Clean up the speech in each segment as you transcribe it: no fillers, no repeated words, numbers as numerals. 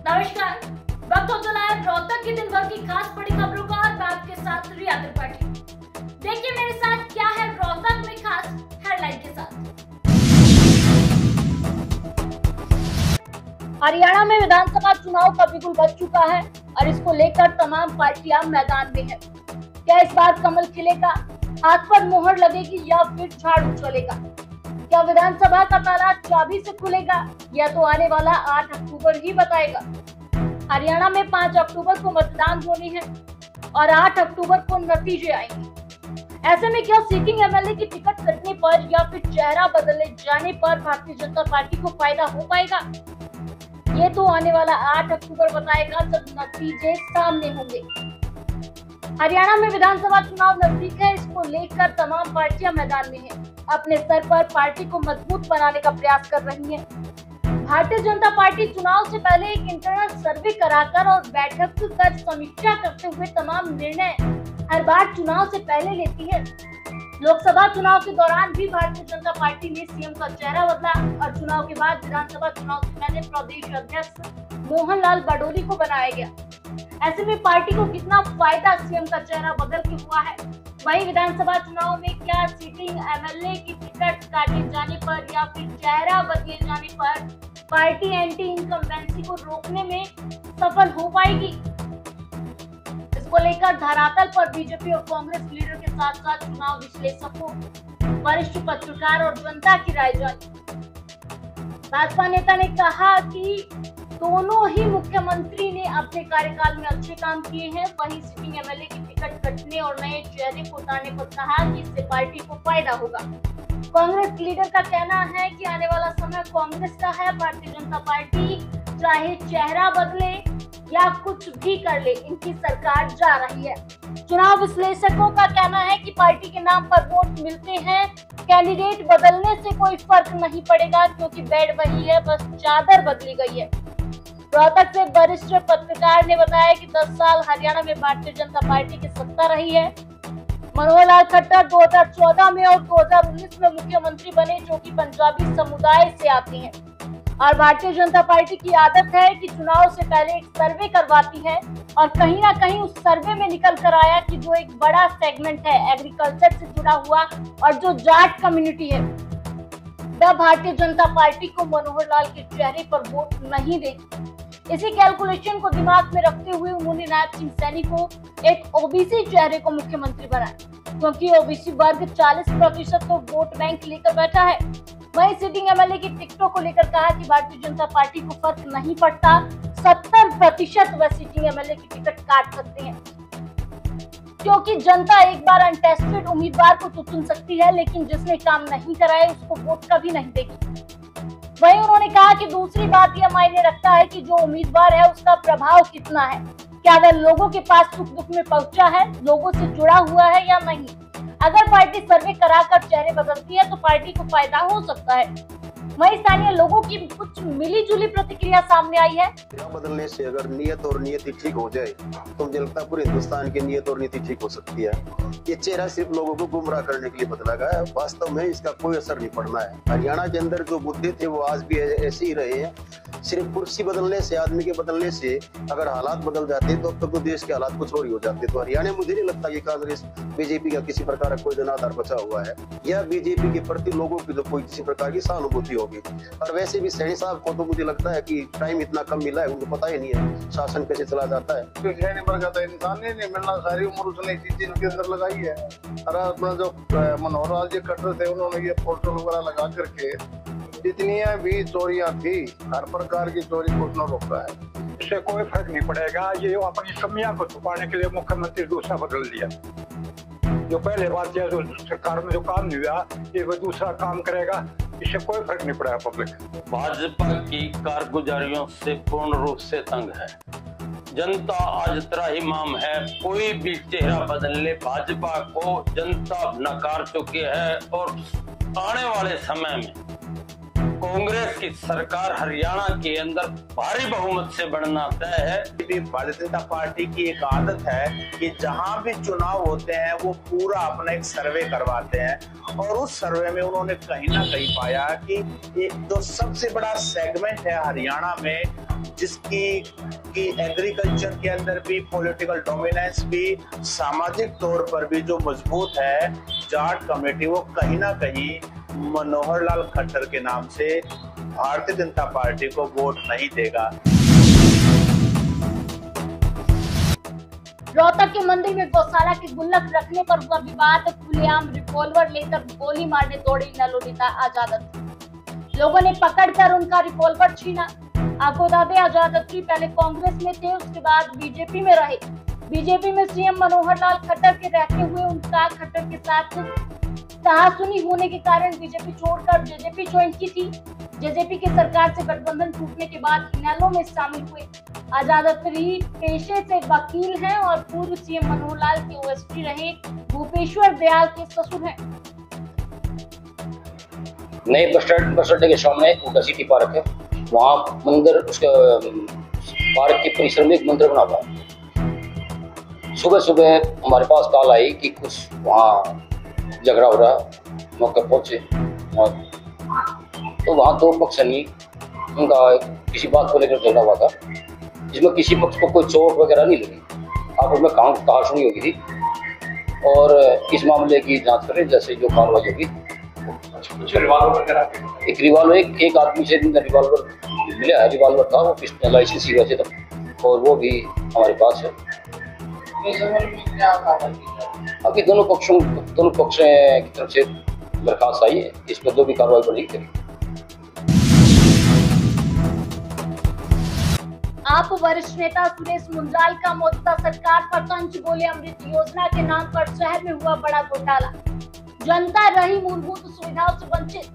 नमस्कार, वक्त हो चला है रोहतक की दिन भर की खास बड़ी खबरों का और मैं आपके साथ रिया त्रिपाठी। देखिए मेरे साथ क्या है रोहतक में खास हेडलाइन के साथ। हरियाणा में विधानसभा चुनाव का बिगुल बज चुका है और इसको लेकर तमाम पार्टियां मैदान में है। क्या इस बार कमल खिलेगा, हाथ पर मोहर लगेगी या फिर झाड़ू चलेगा? क्या विधानसभा का ताला चाबी से खुलेगा या तो आने वाला 8 अक्टूबर ही बताएगा। हरियाणा में 5 अक्टूबर को मतदान होनी है और 8 अक्टूबर को नतीजे आएंगे। ऐसे में क्या सिटिंग एमएलए की टिकट कटने पर या फिर चेहरा बदले जाने पर भारतीय जनता पार्टी को फायदा हो पाएगा? ये तो आने वाला 8 अक्टूबर बताएगा जब नतीजे सामने होंगे। हरियाणा में विधानसभा चुनाव नजदीक है, इसको लेकर तमाम पार्टियां मैदान में हैं। अपने स्तर पर पार्टी को मजबूत बनाने का प्रयास कर रही है। भारतीय जनता पार्टी चुनाव से पहले एक इंटरनल सर्वे कराकर और बैठक कर समीक्षा करते हुए तमाम निर्णय हर बार चुनाव से पहले लेती है। लोकसभा चुनाव के दौरान भी भारतीय जनता पार्टी ने सीएम का चेहरा बदला और चुनाव के बाद विधानसभा चुनाव से पहले प्रदेश अध्यक्ष मोहन लाल बडोली को बनाया गया। ऐसे में पार्टी को कितना फायदा सीएम का चेहरा बदल के हुआ है? वहीं विधानसभा चुनाव में क्या सिटिंग एमएलए की टिकट काटे जाने पर या फिर चेहरा बदले जाने पर पार्टी एंटी इनकम्बेंसी को रोकने में सफल हो पाएगी? इसको लेकर धरातल पर बीजेपी और कांग्रेस लीडर के साथ साथ चुनाव विश्लेषकों, वरिष्ठ पत्रकार और जनता की राय जानी। भाजपा नेता ने कहा कि दोनों ही मुख्यमंत्री ने अपने कार्यकाल में अच्छे काम किए हैं। वहीं सिटिंग एमएलए की टिकट कटने और नए चेहरे को उतारने पर कहा कि इससे पार्टी को फायदा होगा। कांग्रेस लीडर का कहना है कि आने वाला समय कांग्रेस का है। भारतीय जनता पार्टी चाहे चेहरा बदले या कुछ भी कर ले, इनकी सरकार जा रही है। चुनाव विश्लेषकों का कहना है कि पार्टी के नाम पर वोट मिलते हैं, कैंडिडेट बदलने से कोई फर्क नहीं पड़ेगा क्योंकि बेड वही है, बस चादर बदली गई है। रोहतक से वरिष्ठ पत्रकार ने बताया कि 10 साल हरियाणा में भारतीय जनता पार्टी की सत्ता रही है। मनोहर लाल खट्टर 2014 में और 2019 में मुख्यमंत्री बने, जो कि पंजाबी समुदाय से आते हैं। और भारतीय जनता पार्टी की आदत है कि चुनाव से पहले एक सर्वे करवाती है और कहीं ना कहीं उस सर्वे में निकल कर आया कि जो एक बड़ा सेगमेंट है एग्रीकल्चर से जुड़ा हुआ और जो जाट कम्युनिटी है, वह भारतीय जनता पार्टी को मनोहर लाल के चेहरे पर वोट नहीं देगी। इसी कैलकुलेशन को दिमाग में रखते हुए उन्होंने नायब सिंह सैनी को एक ओबीसी चेहरे को मुख्यमंत्री बनाया, क्योंकि ओबीसी वर्ग 40% तो वोट बैंक लेकर बैठा है। वहीं सिटिंग एमएलए की टिकटों को लेकर कहा कि भारतीय जनता पार्टी को फर्क नहीं पड़ता, 70% वह सिटिंग एमएलए की टिकट काट सकते हैं, क्योंकि जनता एक बार अनटेस्टेड उम्मीदवार को तो चुन सकती है, लेकिन जिसने काम नहीं कराया उसको वोट कभी नहीं देगी। वहीं उन्होंने कहा कि दूसरी बात यह मायने रखता है कि जो उम्मीदवार है उसका प्रभाव कितना है, क्या वह लोगों के पास सुख दुख में पहुंचा है, लोगों से जुड़ा हुआ है या नहीं। अगर पार्टी सर्वे कराकर चेहरे बदलती है तो पार्टी को फायदा हो सकता है। वहीं स्थानीय लोगों की कुछ मिली जुली प्रतिक्रिया सामने आई है। बदलने से अगर नियत और नीति ठीक हो जाए तो मुझे लगता है पूरे हिंदुस्तान की नियत और नीति ठीक हो सकती है। ये चेहरा सिर्फ लोगों को गुमराह करने के लिए बदला गया है, वास्तव में इसका कोई असर नहीं पड़ना है। हरियाणा के अंदर जो मुद्दे थे वो आज भी ऐसे ही रहे हैं। सिर्फ कुर्सी बदलने से, आदमी के बदलने से अगर हालात बदल जाते तो अब तक तो देश के हालात कुछ और ही हो जाते। तो हरियाणा मुझे नहीं लगता कि कांग्रेस बीजेपी का किसी प्रकार का कोई जनाधार बचा हुआ है या बीजेपी के प्रति लोगों की जो कोई किसी प्रकार की सहानुभूति होगी। और वैसे भी सैनी साहब को तो मुझे लगता है कि टाइम इतना कम मिला है, उनको पता ही नहीं है शासन कैसे चला जाता है। इंसान नहीं मिलना, सारी उम्र उसने इसी चीज के अंदर लगाई है। और अपना जो मनोहर लाल जी खट्टर थे, उन्होंने ये पोस्टर वगैरह लगा करके जितनी भी चोरियां थी, हर प्रकार की चोरी को उसने रोका है। इससे कोई फर्क नहीं पड़ेगा। ये अपनी कमियां को छुपाने के लिए मुख्यमंत्री दूसरा बदल दिया। जो पहले बात है, जो सरकार में जो काम नहीं हुआ, ये वो दूसरा काम करेगा, इससे कोई फर्क नहीं पड़ेगा। पब्लिक भाजपा की कारगुजारियों से पूर्ण रूप से तंग है। जनता आज त्राहिमाम है, कोई भी चेहरा बदल ले, भाजपा को जनता नकार चुकी है और आने वाले समय में कांग्रेस की सरकार हरियाणा के अंदर भारी बहुमत से बनना तय है। भारतीय जनता पार्टी की एक आदत है कि जहां भी चुनाव होते हैं वो पूरा अपना एक सर्वे करवाते हैं और उस सर्वे में उन्होंने कहीं ना कहीं पाया कि एक जो सबसे बड़ा सेगमेंट है हरियाणा में, जिसकी एग्रीकल्चर के अंदर भी पॉलिटिकल डोमिनेंस भी, सामाजिक तौर पर भी जो मजबूत है जाट कमेटी, वो कहीं ना कहीं मनोहर लाल खट्टर के नाम से भारतीय जनता पार्टी को वोट नहीं देगा। रोहतक के मंदिर में गौशाला के गुल्लक रखने पर हुआ विवाद, खुलेआम रिवॉल्वर लेकर गोली मारने दौड़े इनेलो नेता आजाद। लोगों ने पकड़कर उनका रिवॉल्वर छीना। आपको बता दें, आजाद पहले कांग्रेस में थे, उसके बाद बीजेपी में रहे। बीजेपी में सीएम मनोहर लाल खट्टर के रहते हुए उनका खट्टर के साथ कहासुनी होने के कारण बीजेपी छोड़कर जेजेपी ज्वाइन की थी। जेजेपी की सरकार से गठबंधन टूटने के बाद इनेलो में शामिल हुए। आजाद पेशे से वकील हैं और पूर्व सीएम मनोहर लाल के ओएसडी रहे भूपेश्वर दयाल के ससुर हैं। नए बस अड्डे के सामने उल्टा सिटी पार्क है, वहाँ मंदिर, उसका पार्क के परिसर में एक मंदिर बना हुआ है। सुबह सुबह हमारे पास कॉल आई कि कुछ वहाँ झगड़ा हो रहा है। मौके पहुंचे और तो वहाँ दो पक्ष नहीं, उनका किसी बात को लेकर झगड़ा हुआ था, जिसमें किसी पक्ष को कोई चोट वगैरह नहीं लगी। आपस में कहासुनी हो गई थी और इस मामले की जांच करें, जैसे जो कार्रवाई होगी। एक रिवॉल्वर, एक आदमी से रिवॉल्वर मिला है, रिवॉल्वर था, वो पिस्टल लाइसेंस ही वैसे था और वो भी हमारे पास है। अभी दोनों पक्ष की तरफ से दरखास्त आई है, इस पर जो भी कार्रवाई बढ़ेगी करेगी। आप वरिष्ठ नेता सुरेश मुंजाल का मौजूदा सरकार पर तंज बोले, अमृत योजना के नाम पर शहर में हुआ बड़ा घोटाला, जनता रही मूलभूत सुविधाओं से वंचित।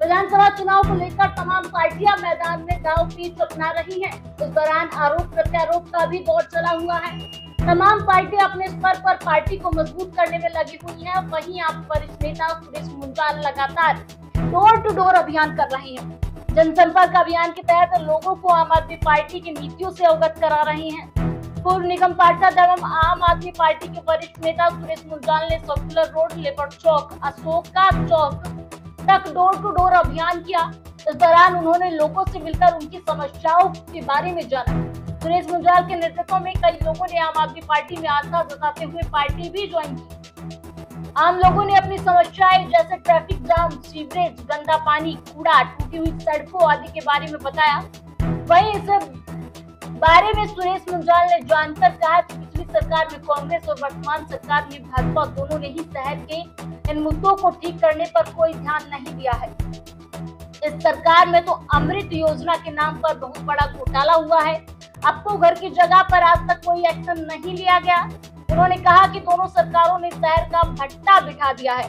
विधानसभा चुनाव को लेकर तमाम पार्टियां मैदान में दांव पेच अपना रही हैं। इस दौरान आरोप प्रत्यारोप का भी दौर चला हुआ है। तमाम पार्टियां अपने स्तर पर पार्टी को मजबूत करने में लगी हुई हैं। वहीं आप वरिष्ठ नेता सुरेश मुंजाल लगातार डोर टू डोर अभियान कर रहे हैं। जनसंपर्क अभियान के तहत लोगों को आम आदमी पार्टी की नीतियों से अवगत करा रहे हैं। पूर्व निगम पार्षद एवं आम आदमी पार्टी के वरिष्ठ नेता सुरेश मुंजाल ने सर्कुलर रोड, लेबर चौक, अशोका चौक तक डोर टू डोर अभियान किया। इस दौरान उन्होंने लोगों से मिलकर उनकी समस्याओं के बारे में जाना। सुरेश मुंजाल के नेतृत्व में कई लोगों ने आम आदमी पार्टी में आस्था जताते हुए पार्टी भी ज्वाइन की। आम लोगों ने अपनी समस्याएं जैसे ट्रैफिक जाम, सीवरेज, गंदा पानी, कूड़ा, टूटी हुई सड़कों आदि के बारे में बताया। वहीं इस बारे में सुरेश मुंजाल ने जानकर कहा कि पिछली सरकार में कांग्रेस और वर्तमान सरकार में भाजपा दोनों ने ही शहर के इन मुद्दों को ठीक करने पर कोई ध्यान नहीं दिया है। इस सरकार में तो अमृत योजना के नाम पर बहुत बड़ा घोटाला हुआ है। अब तो घर की जगह पर आज तक कोई एक्शन नहीं लिया गया। उन्होंने कहा कि दोनों सरकारों ने शहर का भट्टा बिठा दिया है।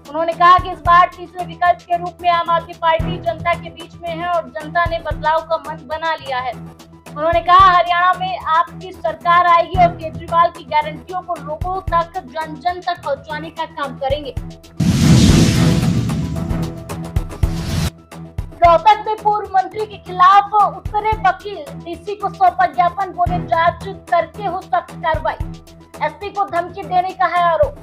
उन्होंने कहा कि इस बार तीसरे विकल्प के रूप में आम आदमी पार्टी जनता के बीच में है और जनता ने बदलाव का मन बना लिया है। उन्होंने कहा हरियाणा में आपकी सरकार आएगी और केजरीवाल की गारंटियों को लोगों तक, जन जन तक पहुंचाने का काम करेंगे। रोहतक में पूर्व मंत्री के खिलाफ उतरे वकील, डीसी को सौंपा ज्ञापन, बोले जांच करके हो सख्त कार्रवाई। एसपी को धमकी देने का है आरोप।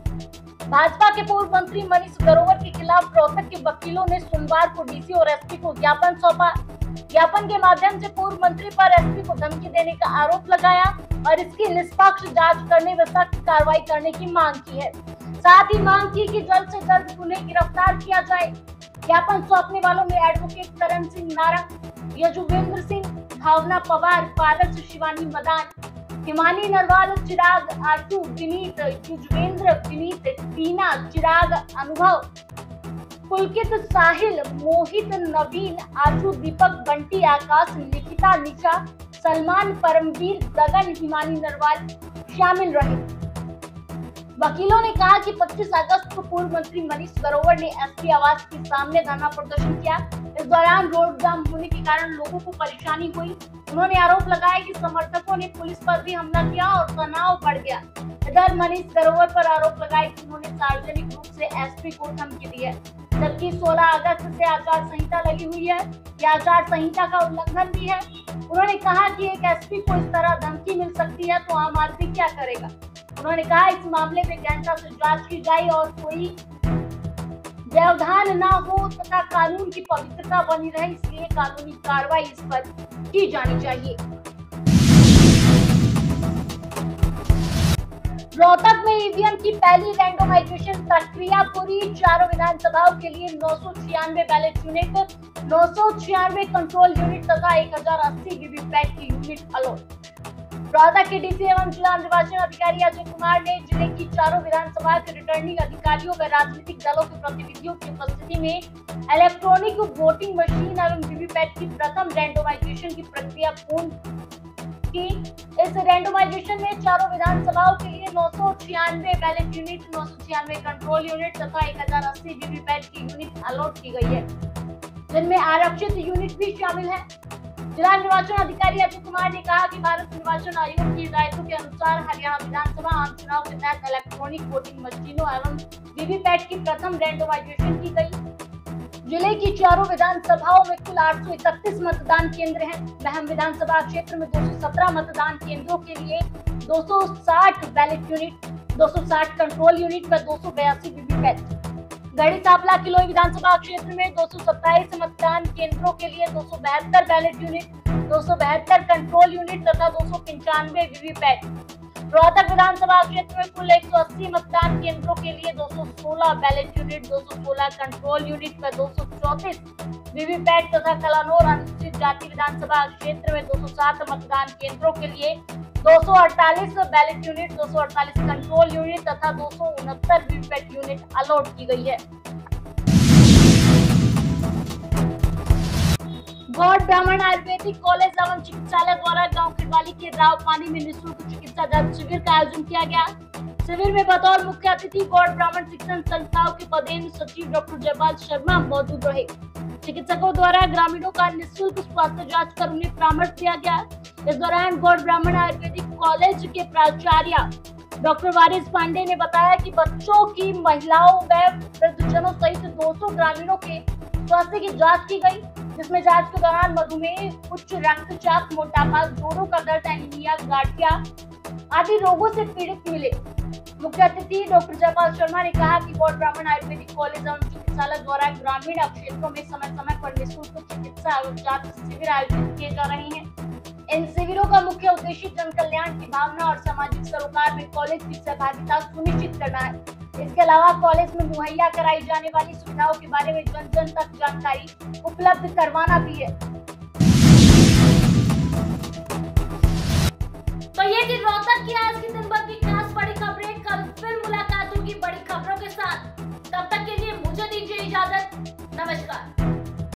भाजपा के पूर्व मंत्री मनीष ग्रोवर के खिलाफ रोहतक के वकीलों ने सोमवार को डीसी और एसपी को ज्ञापन सौंपा। ज्ञापन के माध्यम से पूर्व मंत्री पर एसपी को धमकी देने का आरोप लगाया और इसकी निष्पक्ष जांच करने व सख्त कार्रवाई करने की मांग की है। साथ ही मांग की कि जल्द से जल्द उन्हें गिरफ्तार किया जाए। ज्ञापन सौंपने वालों में एडवोकेट करण सिंह नारंग, यजुवेंद्र सिंह, भावना पवार, पारस शिवानी मदान, हिमानी नरवाल, चिराग आटू, विनीत, युजवेंद्र, विनीत, टीना, चिराग, अनुभव, पुलकित, साहिल, मोहित, नवीन, आशु, दीपक, बंटी, आकाश, निकिता, निशा, सलमान, परमवीर, गगन, हिमानी नरवाल शामिल रहे। वकीलों ने कहा कि 25 अगस्त को पूर्व मंत्री मनीष ग्रोवर ने एसपी आवास के सामने धरना प्रदर्शन किया। इस दौरान रोड जाम होने के कारण लोगों को परेशानी हुई। उन्होंने आरोप लगाया कि समर्थकों ने पुलिस पर भी हमला किया और तनाव बढ़ गया। इधर मनीष ग्रोवर पर आरोप लगाया कि उन्होंने सार्वजनिक रूप से एसपी को धमकी दी है। जबकि 16 अगस्त से आचार संहिता लगी हुई है। यह आचार संहिता का उल्लंघन भी है। उन्होंने कहा कि एक एसपी को इस तरह धमकी मिल सकती है तो आम आदमी क्या करेगा। उन्होंने कहा इस मामले में गहनता से जांच की जाए और कोई व्यवधान न हो तथा कानून की पवित्रता बनी रहे, इसलिए कानूनी कार्रवाई इस पर की जानी चाहिए। रोहतक में ईवीएम की पहली रैंडमाइजेशन प्रक्रिया पूरी। चारों विधानसभाओं के लिए 996 बैलेट यूनिट, 996 कंट्रोल यूनिट तथा 1080 वीवीपैट की यूनिट अलॉट। रोहतक के डीसी एवं जिला निर्वाचन अधिकारी अजय कुमार ने जिले की चारों विधानसभा के रिटर्निंग अधिकारियों व राजनीतिक दलों के प्रतिनिधियों की उपस्थिति में इलेक्ट्रॉनिक वोटिंग मशीन एवं वीवीपैट की प्रथम रैंडमाइजेशन की प्रक्रिया पूर्ण की। इस रैंडमाइजेशन में चारों विधानसभाओं के लिए 996 बैलेट यूनिट, 996 कंट्रोल यूनिट तथा 1080 वीवीपैट की यूनिट अलॉट की गई है, जिनमें आरक्षित यूनिट भी शामिल है। जिला निर्वाचन अधिकारी अजय कुमार ने कहा कि भारत निर्वाचन आयोग की हिदायतों के अनुसार हरियाणा विधानसभा आम चुनाव के तहत इलेक्ट्रॉनिक वोटिंग मशीनों एवं वीवीपैट की प्रथम रैंडमाइजेशन की गई। जिले की चारों विधानसभाओं में कुल 831 मतदान केंद्र हैं। महम विधानसभा क्षेत्र में 217 मतदान केंद्रों के लिए 260 बैलेट यूनिट, 260 कंट्रोल यूनिट व 282 वीवीपैट। गढ़ी सांपला किलोई विधानसभा क्षेत्र में 227 मतदान केंद्रों के लिए 272 बैलेट यूनिट, 272 कंट्रोल यूनिट तथा 295 वीवीपैट। रोहतक विधानसभा क्षेत्र में कुल 180 मतदान केंद्रों के लिए 216 बैलेट यूनिट, 216 कंट्रोल यूनिट व 234 वीवीपैट तथा कलानौर अनुसूचित जाति विधानसभा क्षेत्र में 207 मतदान केंद्रों के लिए 248 बैलेट यूनिट, 248 कंट्रोल यूनिट तथा 269 वीवीपैट यूनिट अलॉट की गई है। गौड़ ब्राह्मण आयुर्वेदिक कॉलेज एवं चिकित्सालय द्वारा गांव खिड़वाली के राव पानी में निःशुल्क चिकित्सा जांच शिविर का आयोजन किया गया। शिविर में बतौर मुख्य अतिथि गौड़ ब्राह्मण शिक्षण संस्थाओं के पदेन सचिव डॉक्टर जयपाल शर्मा मौजूद रहे। चिकित्सकों द्वारा ग्रामीणों का निःशुल्क स्वास्थ्य जांच कर उन्हें परामर्श दिया गया। इस दौरान गौड़ ब्राह्मण आयुर्वेदिक कॉलेज के प्राचार्य डॉक्टर वारिस पांडे ने बताया कि बच्चों की, महिलाओं व वृद्धजनों सहित 200 ग्रामीणों के स्वास्थ्य की जांच की गई, जिसमें जांच के दौरान मधुमेह, उच्च रक्तचाप, मोटापा, जोड़ों का दर्द, एनीमिया, गांठिया आदि रोगों से पीड़ित मिले। मुख्य अतिथि डॉक्टर जयपाल शर्मा ने कहा कि गौड़ ब्राह्मण आयुर्वेदिक कॉलेज एवं चिकित्सालय द्वारा ग्रामीण क्षेत्रों में समय समय पर निःशुल्क चिकित्सा एवं जांच शिविर आयोजित किए जा रहे हैं। इन शिविरों का मुख्य उद्देश्य जन कल्याण की भावना और सामाजिक सरोकार में कॉलेज की सहभागिता सुनिश्चित करना है। इसके अलावा कॉलेज में मुहैया कराई जाने वाली सुविधाओं के बारे में जन जन तक जानकारी उपलब्ध करवाना भी है। तो ये थी रोहतक की आज की